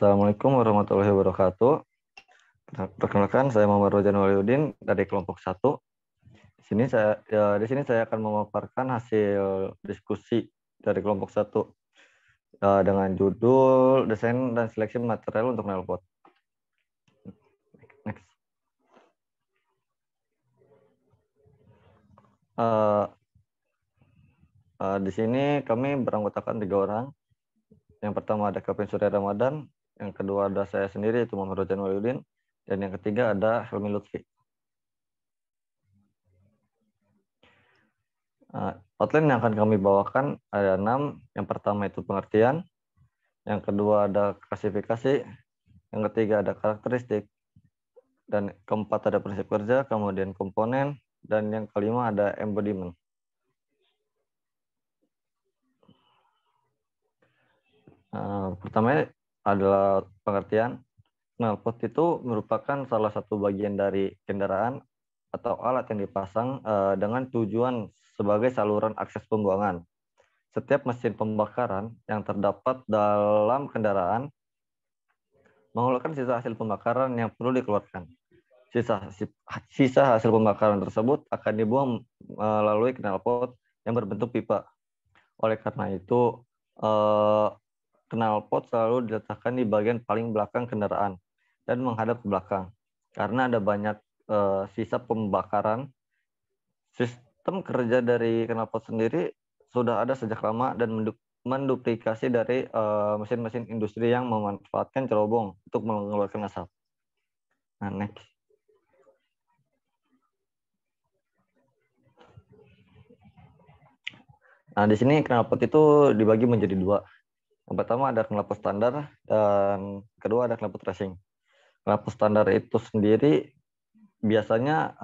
Assalamualaikum warahmatullahi wabarakatuh. Perkenalkan, saya Muhammad Rojan Waliudin dari kelompok 1. Di sini saya akan memaparkan hasil diskusi dari kelompok 1 dengan judul desain dan seleksi material untuk knalpot. Next. Di sini kami beranggotakan 3 orang. Yang pertama ada Kevin Surya Ramadan, yang kedua ada saya sendiri, itu Muhammad Rojan Waliudin, dan yang ketiga ada Helmi Lutfi. Outline yang akan kami bawakan ada 6. Yang pertama itu pengertian, yang kedua ada klasifikasi, yang ketiga ada karakteristik, dan keempat ada prinsip kerja, kemudian komponen, dan yang kelima ada embodiment. Pertama adalah pengertian. Knalpot itu merupakan salah satu bagian dari kendaraan atau alat yang dipasang dengan tujuan sebagai saluran akses pembuangan. Setiap mesin pembakaran yang terdapat dalam kendaraan mengeluarkan sisa hasil pembakaran yang perlu dikeluarkan. Sisa hasil pembakaran tersebut akan dibuang melalui knalpot yang berbentuk pipa. Oleh karena itu, knalpot selalu diletakkan di bagian paling belakang kendaraan dan menghadap ke belakang. Karena ada banyak sisa pembakaran, sistem kerja dari knalpot sendiri sudah ada sejak lama dan menduplikasi dari mesin-mesin industri yang memanfaatkan cerobong untuk mengeluarkan asap. Nah, next. Nah, di sini knalpot itu dibagi menjadi 2. Yang pertama ada knalpot standar dan kedua ada knalpot racing. Knalpot standar itu sendiri biasanya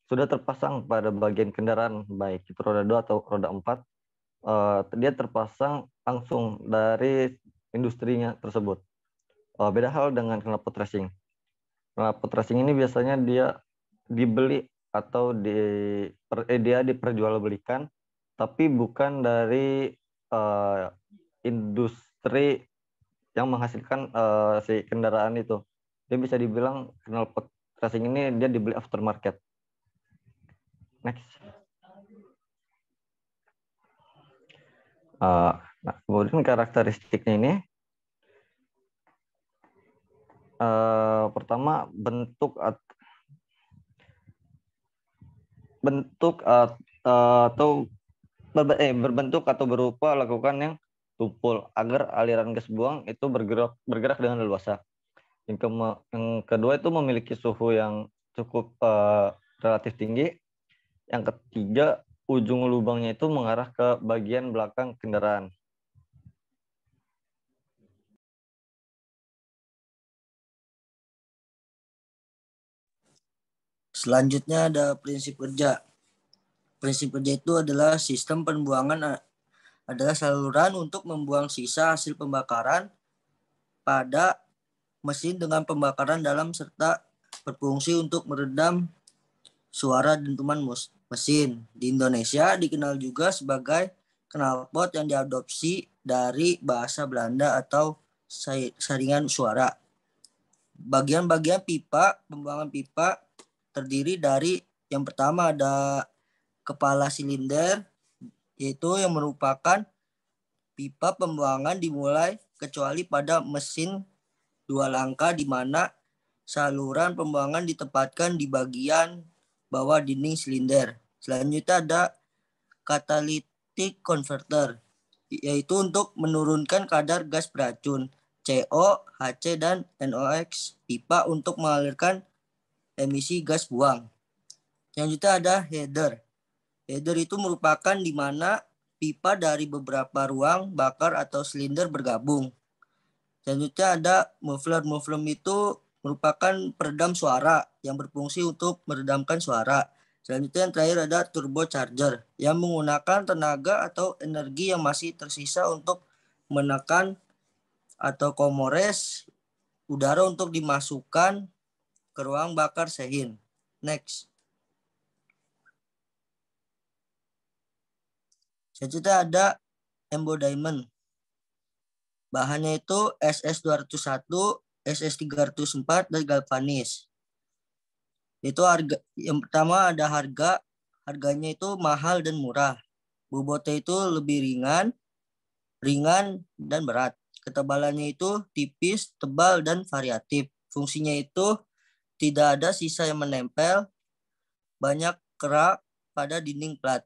sudah terpasang pada bagian kendaraan, baik itu roda 2 atau roda 4. Dia terpasang langsung dari industrinya tersebut. Beda hal dengan knalpot racing. Knalpot racing ini biasanya dia dibeli atau dia diperjualbelikan, tapi bukan dari industri yang menghasilkan si kendaraan itu. Dia bisa dibilang knalpot racing ini dia dibeli aftermarket. Next. Nah, kemudian karakteristiknya ini pertama berbentuk atau berupa lakukan yang tumpul agar aliran gas buang itu bergerak dengan leluasa. Yang kedua itu memiliki suhu yang cukup relatif tinggi. Yang ketiga, ujung lubangnya itu mengarah ke bagian belakang kendaraan. Selanjutnya ada prinsip kerja. Prinsip kerja itu adalah sistem pembuangan adalah saluran untuk membuang sisa hasil pembakaran pada mesin dengan pembakaran dalam serta berfungsi untuk meredam suara dentuman mesin. Di Indonesia dikenal juga sebagai knalpot yang diadopsi dari bahasa Belanda atau saringan suara. Bagian-bagian pipa, pembuangan pipa terdiri dari yang pertama ada kepala silinder, yaitu yang merupakan pipa pembuangan dimulai kecuali pada mesin 2 langkah di mana saluran pembuangan ditempatkan di bagian bawah dinding silinder. Selanjutnya ada catalytic converter, yaitu untuk menurunkan kadar gas beracun CO, HC, dan NOx pipa untuk mengalirkan emisi gas buang. Selanjutnya ada header. Header itu merupakan di mana pipa dari beberapa ruang bakar atau silinder bergabung. Selanjutnya ada muffler. Muffler itu merupakan peredam suara yang berfungsi untuk meredamkan suara. Selanjutnya yang terakhir ada turbocharger yang menggunakan tenaga atau energi yang masih tersisa untuk menekan atau komores udara untuk dimasukkan ke ruang bakar sehin. Next. Selanjutnya ada embodiment. Bahannya itu SS201, SS304, dan galvanis. Itu harga yang pertama ada harganya itu mahal dan murah. Bobotnya itu lebih ringan dan berat. Ketebalannya itu tipis, tebal, dan variatif. Fungsinya itu tidak ada sisa yang menempel, banyak kerak pada dinding plat.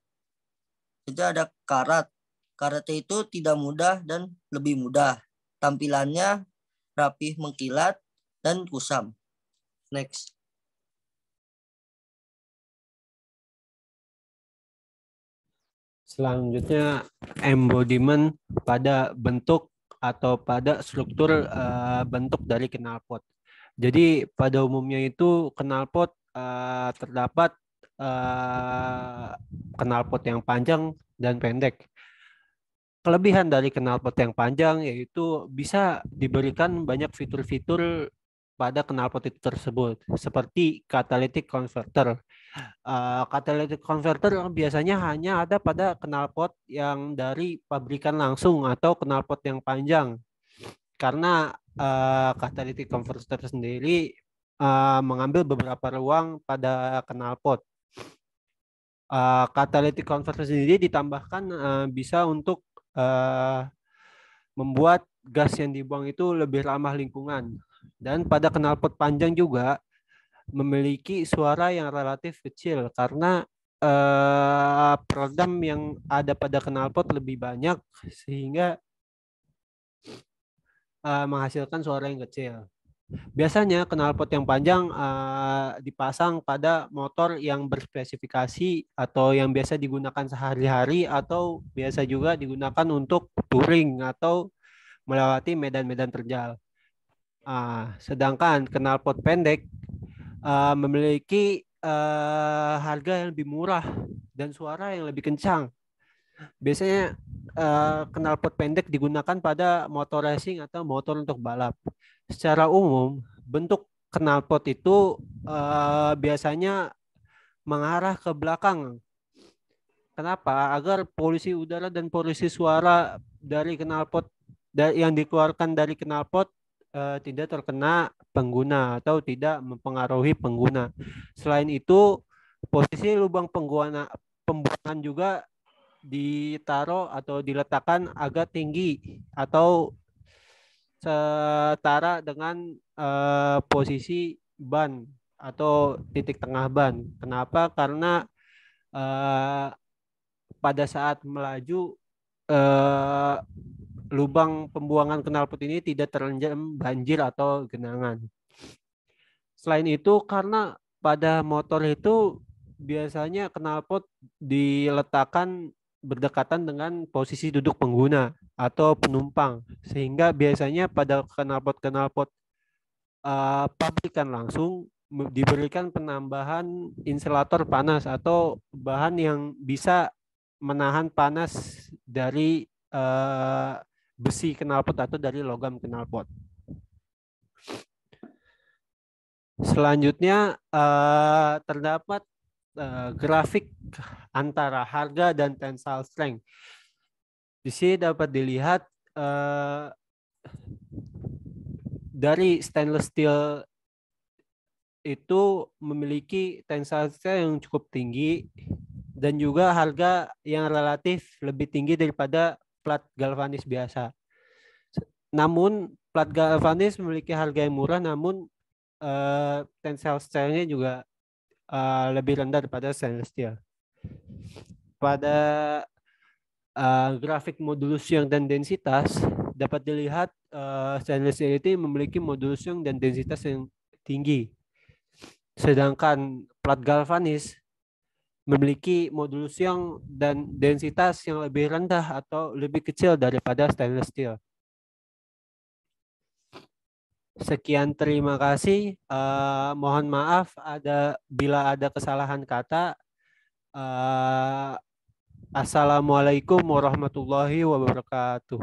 Itu ada karat. Karatnya itu tidak mudah dan lebih mudah. Tampilannya rapih mengkilat dan kusam. Next. Selanjutnya embodiment pada bentuk atau pada struktur bentuk dari knalpot. Jadi pada umumnya itu knalpot terdapat knalpot yang panjang dan pendek. Kelebihan dari knalpot yang panjang yaitu bisa diberikan banyak fitur-fitur pada knalpot itu tersebut, seperti catalytic converter. Catalytic converter biasanya hanya ada pada knalpot yang dari pabrikan langsung atau knalpot yang panjang, karena catalytic converter sendiri mengambil beberapa ruang pada knalpot. Catalytic converter sendiri ditambahkan bisa untuk membuat gas yang dibuang itu lebih ramah lingkungan. Dan pada knalpot panjang juga memiliki suara yang relatif kecil karena peredam yang ada pada knalpot lebih banyak sehingga menghasilkan suara yang kecil. Biasanya knalpot yang panjang dipasang pada motor yang berspesifikasi atau yang biasa digunakan sehari-hari atau biasa juga digunakan untuk touring atau melewati medan-medan terjal. Sedangkan knalpot pendek memiliki harga yang lebih murah dan suara yang lebih kencang. Biasanya knalpot pendek digunakan pada motor racing atau motor untuk balap. Secara umum, bentuk knalpot itu biasanya mengarah ke belakang. Kenapa? Agar polusi udara dan polusi suara dari knalpot yang dikeluarkan dari knalpot tidak terkena pengguna atau tidak mempengaruhi pengguna. Selain itu, posisi lubang pembuangan juga ditaruh atau diletakkan agak tinggi atau setara dengan posisi ban atau titik tengah ban. Kenapa? Karena pada saat melaju lubang pembuangan knalpot ini tidak terendam banjir atau genangan. Selain itu, karena pada motor itu biasanya knalpot diletakkan berdekatan dengan posisi duduk pengguna atau penumpang, sehingga biasanya pada knalpot pabrikan langsung diberikan penambahan insulator panas atau bahan yang bisa menahan panas dari besi knalpot atau dari logam knalpot. Selanjutnya terdapat grafik antara harga dan tensile strength. Di sini dapat dilihat dari stainless steel itu memiliki tensile strength yang cukup tinggi dan juga harga yang relatif lebih tinggi daripada plat galvanis biasa. Namun plat galvanis memiliki harga yang murah, namun tensile strength-nya juga lebih rendah daripada stainless steel. Pada grafik modulus yang dan densitas dapat dilihat stainless steel itu memiliki modulus yang dan densitas yang tinggi. Sedangkan plat galvanis memiliki modulus yang dan densitas yang lebih rendah atau lebih kecil daripada stainless steel. Sekian, terima kasih. Mohon maaf bila ada kesalahan kata. Assalamualaikum warahmatullahi wabarakatuh.